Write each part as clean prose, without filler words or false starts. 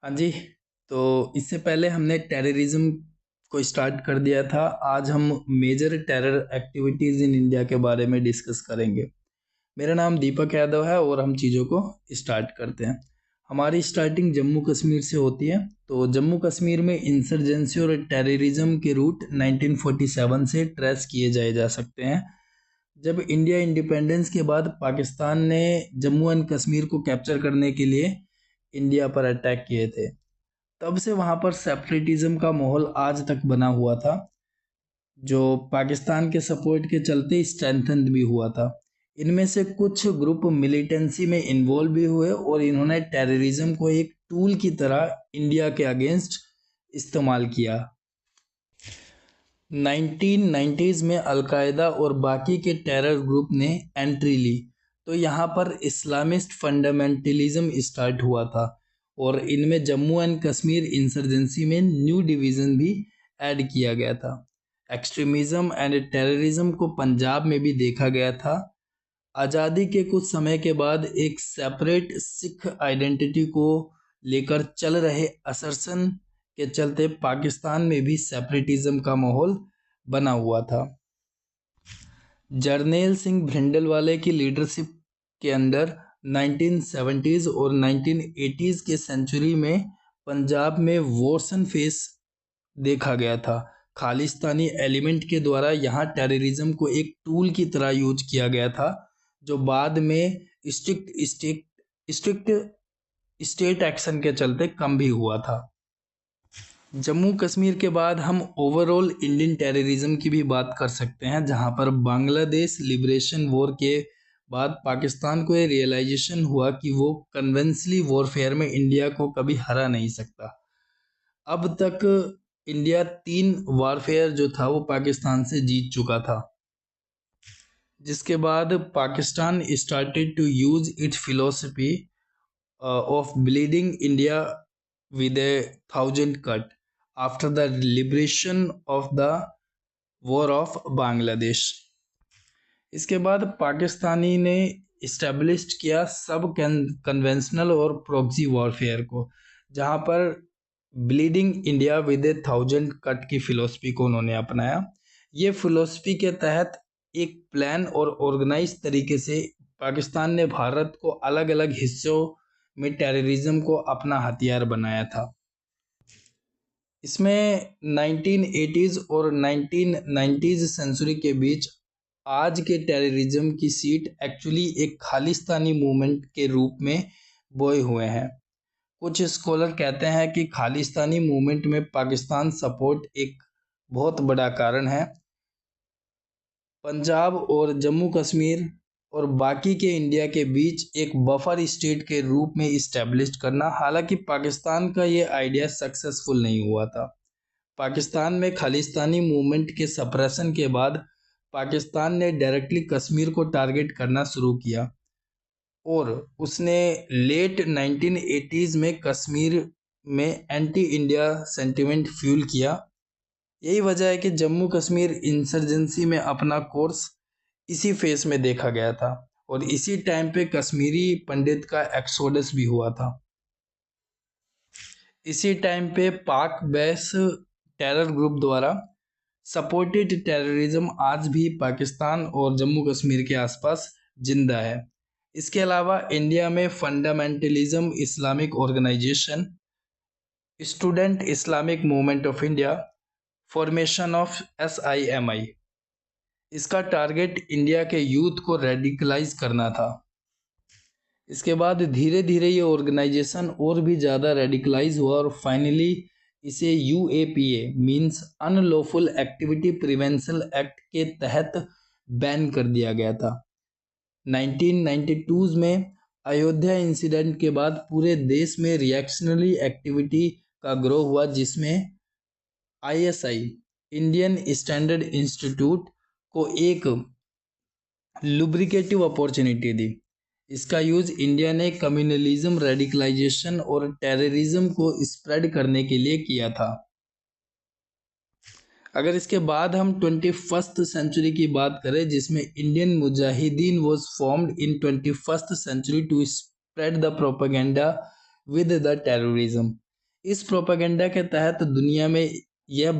हाँ जी। तो इससे पहले हमने टेररिज्म को स्टार्ट कर दिया था। आज हम major terror activities in India के बारे में डिस्कस करेंगे। मेरा नाम दीपक यादव है और हम चीज़ों को स्टार्ट करते हैं। हमारी स्टार्टिंग जम्मू कश्मीर से होती है। तो जम्मू कश्मीर में इंसर्जेंसी और टेररिज्म के रूट 1947 से ट्रेस किए जाए जा सकते हैं। जब इंडिया इंडिपेंडेंस के बाद पाकिस्तान ने जम्मू एंड कश्मीर को कैप्चर करने के लिए इंडिया पर अटैक किए थे, तब से वहाँ पर सेपरेटिज्म का माहौल आज तक बना हुआ था, जो पाकिस्तान के सपोर्ट के चलते स्ट्रेंथन भी हुआ था। इनमें से कुछ ग्रुप मिलिटेंसी में इन्वॉल्व भी हुए और इन्होंने टेररिज्म को एक टूल की तरह इंडिया के अगेंस्ट इस्तेमाल किया। 1990s में अलकायदा और बाकी के टेरर ग्रुप ने एंट्री ली, तो यहाँ पर इस्लामिस्ट फंडामेंटलिज्म स्टार्ट हुआ था और इनमें जम्मू एंड कश्मीर इंसर्जेंसी में न्यू डिवीज़न भी ऐड किया गया था। एक्सट्रीमिज़म एंड टेररिज्म को पंजाब में भी देखा गया था। आज़ादी के कुछ समय के बाद एक सेपरेट सिख आइडेंटिटी को लेकर चल रहे असरसन के चलते पाकिस्तान में भी सेपरेटिज्म का माहौल बना हुआ था। जर्नैल सिंह भिंडरवाले की लीडरशिप के अंदर 1970s और 1980s के सेंचुरी में पंजाब में वॉर्सन फेस देखा गया था। खालिस्तानी एलिमेंट के द्वारा यहाँ टेररिज्म को एक टूल की तरह यूज किया गया था, जो बाद में स्ट्रिक्ट स्टेट एक्शन के चलते कम भी हुआ था। जम्मू कश्मीर के बाद हम ओवरऑल इंडियन टेररिज्म की भी बात कर सकते हैं, जहां पर बांग्लादेश लिबरेशन वॉर के बाद पाकिस्तान को ये रियलाइजेशन हुआ कि वो कन्वेंशनली वॉरफेयर में इंडिया को कभी हरा नहीं सकता। अब तक इंडिया 3 वॉरफेयर जो था वो पाकिस्तान से जीत चुका था, जिसके बाद Pakistan started to use its philosophy of bleeding India with a 1,000 cut after the liberation of the war of Bangladesh. इसके बाद पाकिस्तानी ने इस्टेब्लिश किया सब कन्वेंशनल और प्रॉक्सी वॉरफेयर को, जहां पर bleeding India with A 1,000 cut की फिलोसफी को उन्होंने अपनाया। ये फिलोसफी के तहत एक प्लान और ऑर्गेनाइज तरीके से पाकिस्तान ने भारत को अलग अलग हिस्सों में टेररिज्म को अपना हथियार बनाया था। इसमें 1980s और 1990s सेंचुरी के बीच आज के टेररिज्म की सीट एक्चुअली एक खालिस्तानी मूवमेंट के रूप में बोए हुए हैं। कुछ स्कॉलर कहते हैं कि खालिस्तानी मूवमेंट में पाकिस्तान सपोर्ट एक बहुत बड़ा कारण है। पंजाब और जम्मू कश्मीर और बाकी के इंडिया के बीच एक बफर स्टेट के रूप में इस्टेब्लिश करना, हालांकि पाकिस्तान का ये आइडिया सक्सेसफुल नहीं हुआ था। पाकिस्तान में खालिस्तानी मूवमेंट के सप्रेशन के बाद पाकिस्तान ने डायरेक्टली कश्मीर को टारगेट करना शुरू किया और उसने लेट 1980s में कश्मीर में एंटी इंडिया सेंटिमेंट फ्यूल किया। यही वजह है कि जम्मू कश्मीर इंसर्जेंसी में अपना कोर्स इसी फेस में देखा गया था और इसी टाइम पे कश्मीरी पंडित का एक्सोडस भी हुआ था। इसी टाइम पे पाक बेस टेरर ग्रुप द्वारा सपोर्टेड टेररिज्म आज भी पाकिस्तान और जम्मू कश्मीर के आसपास जिंदा है। इसके अलावा इंडिया में fundamentalism Islamic organization, student Islamic movement of India, formation of SIMI, इसका टारगेट इंडिया के यूथ को रेडिकलाइज करना था। इसके बाद धीरे धीरे ये ऑर्गेनाइजेशन और भी ज़्यादा रेडिकलाइज हुआ और फाइनली इसे UAPA means unlawful activity prevention act के तहत बैन कर दिया गया था। 1992 में अयोध्या इंसिडेंट के बाद पूरे देश में रिएक्शनरी एक्टिविटी का ग्रो हुआ, जिसमें ISI इंडियन स्टैंडर्ड इंस्टीट्यूट को एक लुब्रिकेटिव अपॉर्चुनिटी दी। इसका यूज इंडिया ने कम्युनलिज्म, रेडिकलाइजेशन और टेररिज्म को स्प्रेड करने के लिए किया था। अगर इसके बाद हम 21st सेंचुरी की बात करें, जिसमें Indian Mujahideen was formed in 21st century to spread the propaganda with the terrorism. इस प्रोपेगेंडा के तहत दुनिया में यह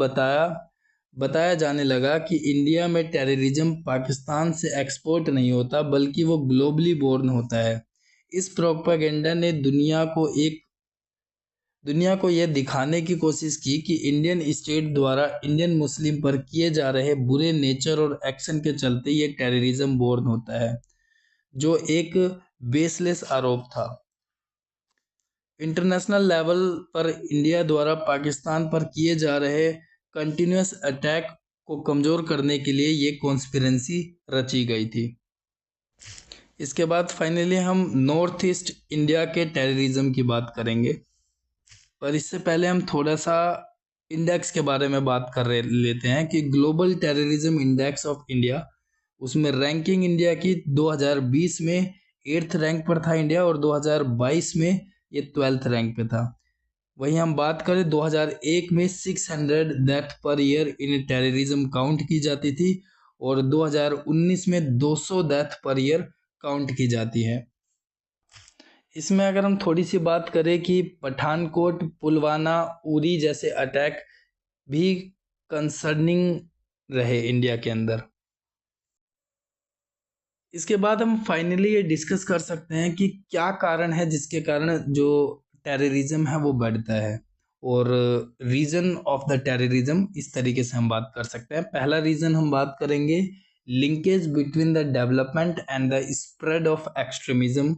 बताया जाने लगा कि इंडिया में टेररिज्म पाकिस्तान से एक्सपोर्ट नहीं होता बल्कि वो ग्लोबली बोर्न होता है। इस प्रोपेगेंडा ने दुनिया को यह दिखाने की कोशिश की कि इंडियन स्टेट द्वारा इंडियन मुस्लिम पर किए जा रहे बुरे नेचर और एक्शन के चलते ये टेररिज्म बोर्न होता है, जो एक बेसलेस आरोप था। इंटरनेशनल लेवल पर इंडिया द्वारा पाकिस्तान पर किए जा रहे कंटिन्यूस अटैक को कमज़ोर करने के लिए ये कॉन्स्पिरेंसी रची गई थी। इसके बाद फाइनली हम नॉर्थ ईस्ट इंडिया के टेररिज्म की बात करेंगे, पर इससे पहले हम थोड़ा सा इंडेक्स के बारे में बात लेते हैं कि global terrorism index of India, उसमें रैंकिंग इंडिया की 2020 में 8th रैंक पर था इंडिया, और 2022 में ये 12th रैंक पे था। वहीं हम बात करें 2001 में 600 death per year in terrorism count की जाती थी, और 2019 में 200 डेथ पर ईयर काउंट की जाती है। इसमें अगर हम थोड़ी सी बात करें कि पठानकोट, पुलवामा, उरी जैसे अटैक भी कंसर्निंग रहे इंडिया के अंदर। इसके बाद हम फाइनली ये डिस्कस कर सकते हैं कि क्या कारण है जिसके कारण जो टेररिज्म है वो बढ़ता है, और रीज़न ऑफ द टेररिज्म इस तरीके से हम बात कर सकते हैं। पहला रीज़न हम बात करेंगे linkage between the development and the spread of extremism,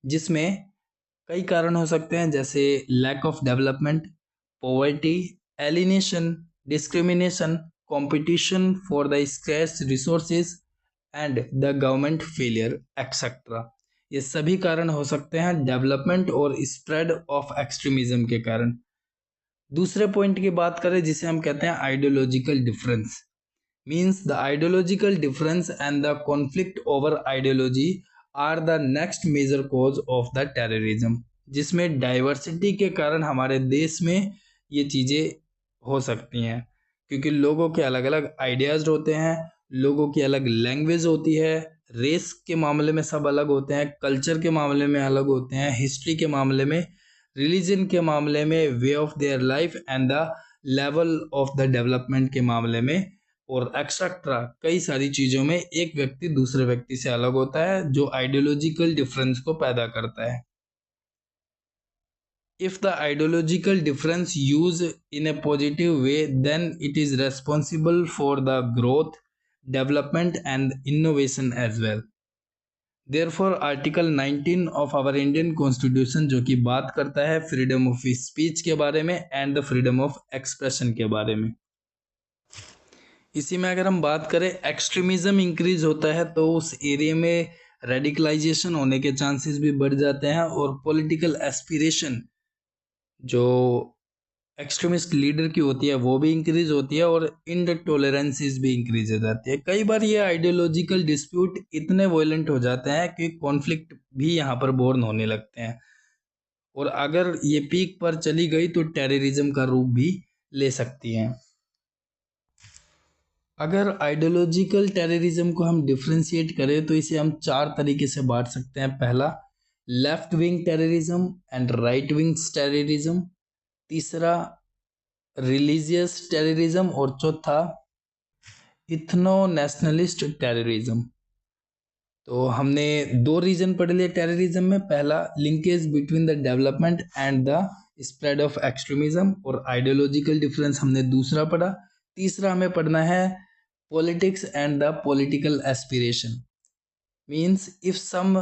जिसमें कई कारण हो सकते हैं, जैसे lack of development, poverty, alienation, discrimination, competition for the scarce resources and the government failure etcetera. ये सभी कारण हो सकते हैं डेवलपमेंट और स्प्रेड ऑफ एक्सट्रीमिज्म के कारण। दूसरे पॉइंट की बात करें जिसे हम कहते हैं ideological difference, means the ideological difference and the conflict over ideology are the next major cause of the terrorism, जिसमें डाइवर्सिटी के कारण हमारे देश में ये चीज़ें हो सकती हैं, क्योंकि लोगों के अलग अलग आइडियाज़ होते हैं, लोगों की अलग लैंग्वेज होती है, रेस के मामले में सब अलग होते हैं, कल्चर के मामले में अलग होते हैं, हिस्ट्री के मामले में, रिलीजन के मामले में, way of their life and the level of the development के मामले में, और एक्सेट्रा कई सारी चीज़ों में एक व्यक्ति दूसरे व्यक्ति से अलग होता है, जो आइडियोलॉजिकल डिफरेंस को पैदा करता है। If the ideological difference used in a positive way, then it is responsible for the growth, development and innovation as well. Therefore, Article 19 of our Indian Constitution जो कि बात करता है फ्रीडम ऑफ स्पीच के बारे में and the freedom of expression के बारे में। इसी में अगर हम बात करें एक्सट्रीमिज्म इंक्रीज होता है तो उस एरिया में रेडिकलाइजेशन होने के चांसेस भी बढ़ जाते हैं, और पॉलिटिकल एस्पिरेशन जो एक्सट्रीमिस्ट लीडर की होती है वो भी इंक्रीज होती है, और इनटॉलरेंसेस भी इंक्रीज हो जाती है। कई बार ये आइडियोलॉजिकल डिस्प्यूट इतने वॉयलेंट हो जाते हैं कि कॉन्फ्लिक्ट भी यहाँ पर बोर्न होने लगते हैं, और अगर ये पीक पर चली गई तो टेररिज्म का रूप भी ले सकती हैं। अगर आइडियोलॉजिकल टेररिज्म को हम डिफ्रेंशिएट करें तो इसे हम 4 तरीके से बांट सकते हैं। पहला, left wing terrorism and right wing terrorism. तीसरा, रिलीजियस टेररिज्म। और चौथा, इथनो नेशनलिस्ट टेररिज्म। तो हमने 2 रीजन पढ़ लिए टेररिज्म में। पहला, linkage between the development and the spread of extremism, और आइडियोलॉजिकल डिफरेंस हमने दूसरा पढ़ा। तीसरा हमें पढ़ना है politics and the political aspiration, means if some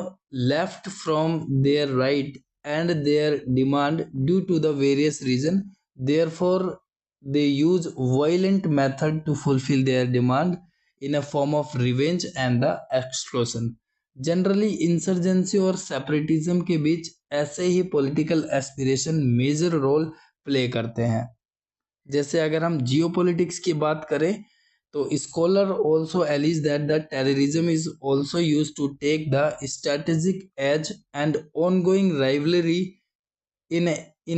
left from their right and their demand due to the various reason, therefore they use violent method to fulfill their demand in a form of revenge and the exclusion. Generally insurgency और separatism के बीच ऐसे ही political aspiration major role play करते हैं। जैसे अगर हम जियोपॉलिटिक्स की बात करें तो scholar also alleged that the terrorism is also used to take the strategic edge and ongoing rivalry in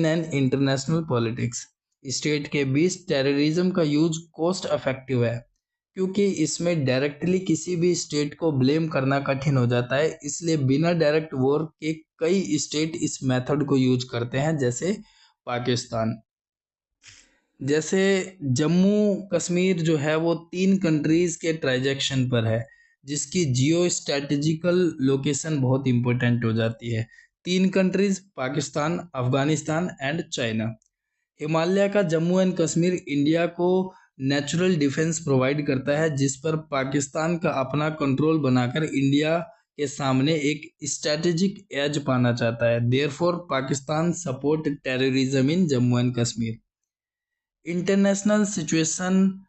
an international politics. State के बीच टेररिज्म का यूज कॉस्ट इफेक्टिव है, क्योंकि इसमें डायरेक्टली किसी भी स्टेट को ब्लेम करना कठिन हो जाता है, इसलिए बिना डायरेक्ट वॉर के कई स्टेट इस मेथड को यूज करते हैं, जैसे पाकिस्तान। जैसे जम्मू कश्मीर जो है वो 3 कंट्रीज के ट्रांजैक्शन पर है, जिसकी जियो स्ट्रेटेजिकल लोकेशन बहुत इंपॉर्टेंट हो जाती है। 3 countries Pakistan, Afghanistan and China. Himalaya का जम्मू एंड कश्मीर इंडिया को नेचुरल डिफेंस प्रोवाइड करता है, जिस पर पाकिस्तान का अपना कंट्रोल बनाकर इंडिया के सामने एक स्ट्रेटेजिक एज पाना चाहता है। Therefore Pakistan support terrorism in Jammu and Kashmir. International situation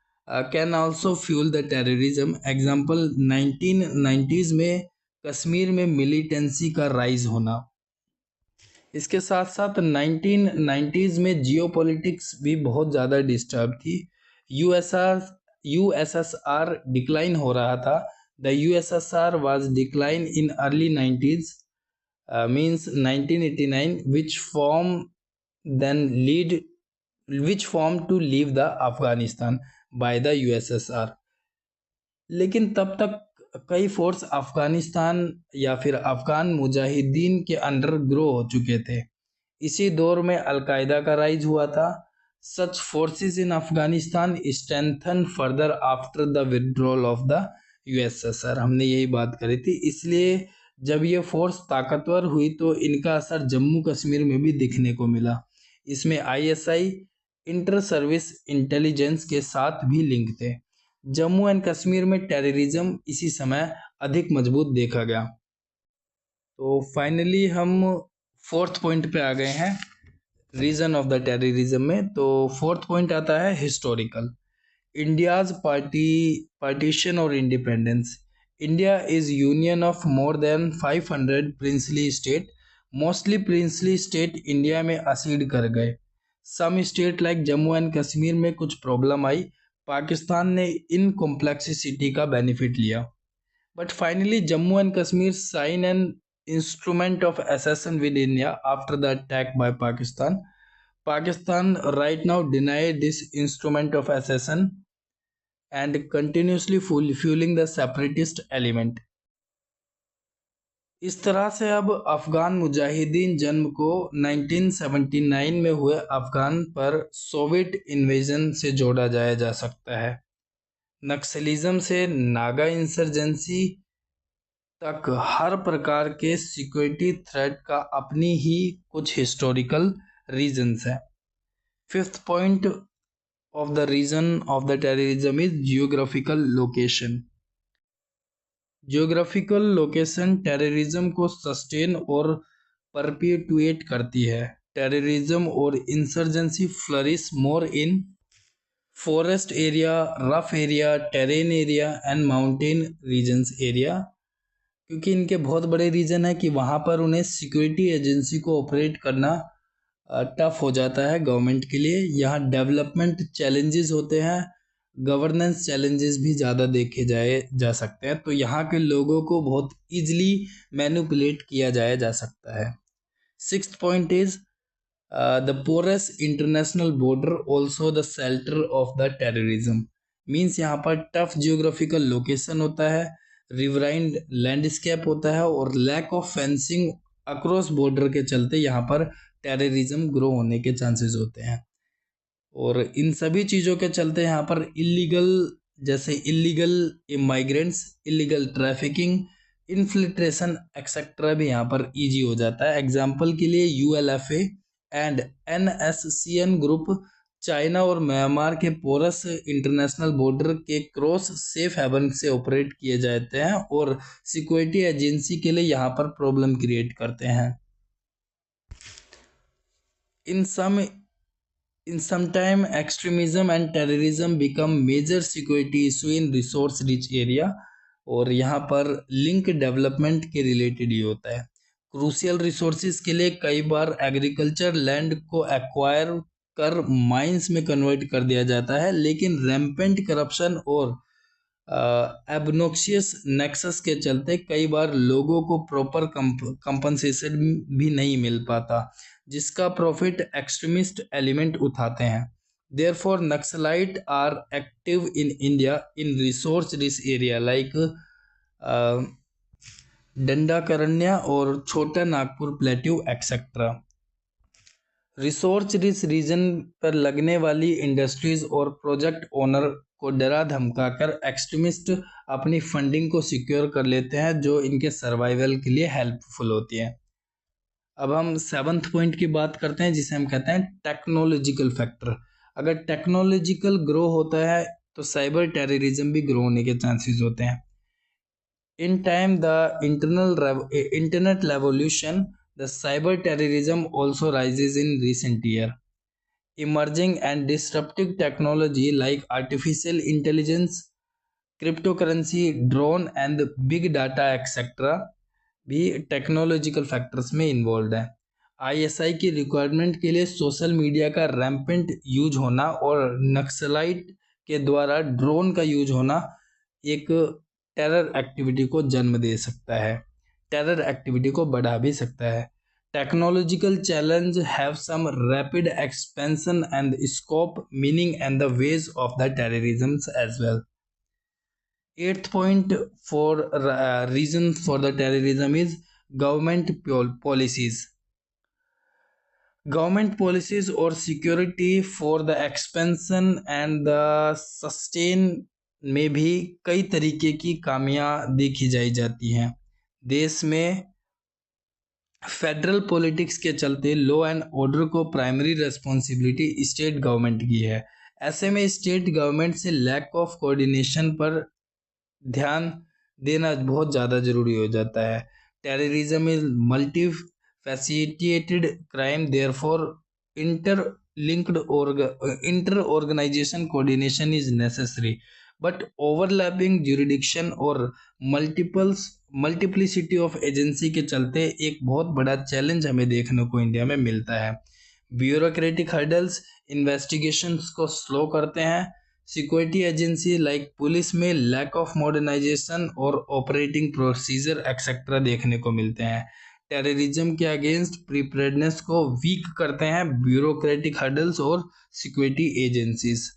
can also fuel the terrorism. Example 1990s में कश्मीर में मिलिटेंसी का राइज होना। इसके साथ साथ 1990s में जियोपॉलिटिक्स भी बहुत ज़्यादा डिस्टर्ब थी। यूएसएसआर डिक्लाइन हो रहा था। The USSR was decline in early 90s, means 1989, which formed to leave the Afghanistan by the USSR। लेकिन तब तक कई फोर्स अफगानिस्तान या फिर अफगान मुजाहिदीन के अंडर ग्रो हो चुके थे। इसी दौर में अलकायदा का राइज हुआ था। Such forces in Afghanistan strengthen further after the withdrawal of the USSR. हमने यही बात करी थी। इसलिए जब ये फोर्स ताकतवर हुई तो इनका असर जम्मू कश्मीर में भी दिखने को मिला। इसमें आईएसआई इंटर सर्विस इंटेलिजेंस के साथ भी लिंक थे। जम्मू एंड कश्मीर में टेररिज्म इसी समय अधिक मजबूत देखा गया। तो फाइनली हम फोर्थ पॉइंट पे आ गए हैं रीजन ऑफ द टेररिज्म में। तो फोर्थ पॉइंट आता है हिस्टोरिकल। इंडियाज पार्टीशन और independence. India is union of more than 500 princely state. Mostly princely state India में असीड कर गए। Some state like Jammu and Kashmir में कुछ प्रॉब्लम आई। पाकिस्तान ने इन कॉम्प्लेक्सिटी का बेनिफिट लिया। But finally Jammu and Kashmir sign an instrument of accession with India after the attack by Pakistan. Pakistan right now denied this instrument of accession and continuously fueling the separatist element. इस तरह से अब अफगान मुजाहिदीन जन्म को 1979 में हुए अफगान पर सोवियत इन्वेजन से जोड़ा जाया जा सकता है। नक्सलिज्म से नागा इंसर्जेंसी तक हर प्रकार के सिक्योरिटी थ्रेट का अपनी ही कुछ हिस्टोरिकल रीजंस है। Fifth point of the reason of the terrorism is geographical location. Geographical location terrorism को सस्टेन और परपेटुएट करती है। टेररिज्म और insurgency flourish more in forest area, rough area, terrain area and mountain regions area, क्योंकि इनके बहुत बड़े reason है कि वहाँ पर उन्हें सिक्योरिटी एजेंसी को ऑपरेट करना टफ हो जाता है गवर्नमेंट के लिए। यहाँ डेवलपमेंट चैलेंजेस होते हैं, गवर्नेंस चैलेंजेस भी ज़्यादा देखे जा सकते हैं। तो यहाँ के लोगों को बहुत ईजिली मैनिपुलेट किया जा सकता है। Sixth point is the porous international border also the shelter of the terrorism. Means यहाँ पर टफ जियोग्राफिकल लोकेशन होता है, रिवराइन लैंडस्केप होता है और lack of fencing across border के चलते यहाँ पर टेररिज्म ग्रो होने के चांसेस होते हैं। और इन सभी चीज़ों के चलते यहाँ पर illegal immigrants, illegal trafficking, infiltration etcetera भी यहाँ पर ईजी हो जाता है। एग्जाम्पल के लिए ULFA and NSCN group China और म्यांमार के पोरस इंटरनेशनल बॉर्डर के क्रॉस सेफ हेवन से ऑपरेट किए जाते हैं और सिक्योरिटी एजेंसी के लिए यहाँ पर प्रॉब्लम क्रिएट करते हैं। In some time extremism and terrorism become major security issue in resource rich area। और यहाँ पर लिंक डेवलपमेंट के रिलेटेड ही होता है। क्रूशियल रिसोर्सेज के लिए कई बार एग्रीकल्चर लैंड को एक्वायर कर माइंस में कन्वर्ट कर दिया जाता है, लेकिन रैम्पेंट करप्शन और एबनॉक्सियस नेक्सस के चलते कई बार लोगों को प्रॉपर कंपनसेशन भी नहीं मिल पाता, जिसका प्रॉफिट एक्सट्रीमिस्ट एलिमेंट उठाते हैं। Therefore Naxalite are active in India in resource rich area like Dandakaranya और Chota Nagpur plateau etcetera. Resource rich region पर लगने वाली इंडस्ट्रीज और प्रोजेक्ट ओनर को डरा धमकाकर एक्सट्रीमिस्ट अपनी फंडिंग को सिक्योर कर लेते हैं, जो इनके सर्वाइवल के लिए हेल्पफुल होती है। अब हम सेवंथ पॉइंट की बात करते हैं, जिसे हम कहते हैं टेक्नोलॉजिकल फैक्टर। अगर टेक्नोलॉजिकल ग्रो होता है तो साइबर टेररिज्म भी ग्रो होने के चांसेस होते हैं। In time, the internet revolution, the cyber terrorism also rises in recent year. Emerging and disruptive technology like artificial intelligence, cryptocurrency, drone and big data etc. भी technological factors में involve है। ISI की requirement के लिए social media का rampant use होना और naxalite के द्वारा ड्रोन का यूज होना एक टेरर एक्टिविटी को जन्म दे सकता है, टेरर एक्टिविटी को बढ़ा भी सकता है। Technological challenge have some rapid expansion and scope, meaning and the ways of the terrorism as well. Eighth point for reason for the terrorism is government policies. Government policies or security for the expansion and the sustain में भी कई तरीके की खामियां देखी जाती हैं। देश में फेडरल पॉलिटिक्स के चलते लॉ एंड ऑर्डर को प्राइमरी रेस्पॉन्सिबिलिटी स्टेट गवर्नमेंट की है। ऐसे में स्टेट गवर्नमेंट से लैक ऑफ कोऑर्डिनेशन पर ध्यान देना बहुत ज़्यादा ज़रूरी हो जाता है। Terrorism is multi facilitated crime, therefore inter organization coordination is necessary, but overlapping jurisdiction और मल्टीप्लिसिटी ऑफ एजेंसी के चलते एक बहुत बड़ा चैलेंज हमें देखने को इंडिया में मिलता है। ब्यूरोक्रेटिक हर्डल्स इन्वेस्टिगेशंस को स्लो करते हैं। सिक्योरिटी एजेंसी लाइक पुलिस में लैक ऑफ मॉडर्नाइजेशन और ऑपरेटिंग प्रोसीजर एक्सेट्रा देखने को मिलते हैं। टेररिज्म के अगेंस्ट प्रिपेयर्डनेस को वीक करते हैं ब्यूरोक्रेटिक हर्डल्स और सिक्योरिटी एजेंसीज।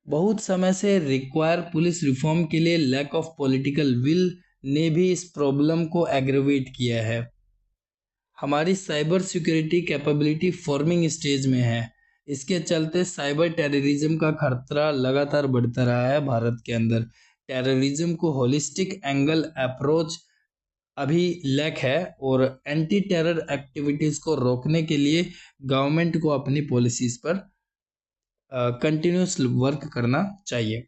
बहुत समय से रिक्वायर पुलिस रिफॉर्म के लिए लैक ऑफ पॉलिटिकल विल ने भी इस प्रॉब्लम को एग्रेवेट किया है। हमारी cyber security capability forming stage में है। इसके चलते साइबर टेररिज्म का खतरा लगातार बढ़ता रहा है भारत के अंदर। टेररिज्म को होलिस्टिक एंगल अप्रोच अभी लैक है और एंटी टेरर एक्टिविटीज़ को रोकने के लिए गवर्नमेंट को अपनी पॉलिसीज़ पर कंटिन्यूस वर्क करना चाहिए।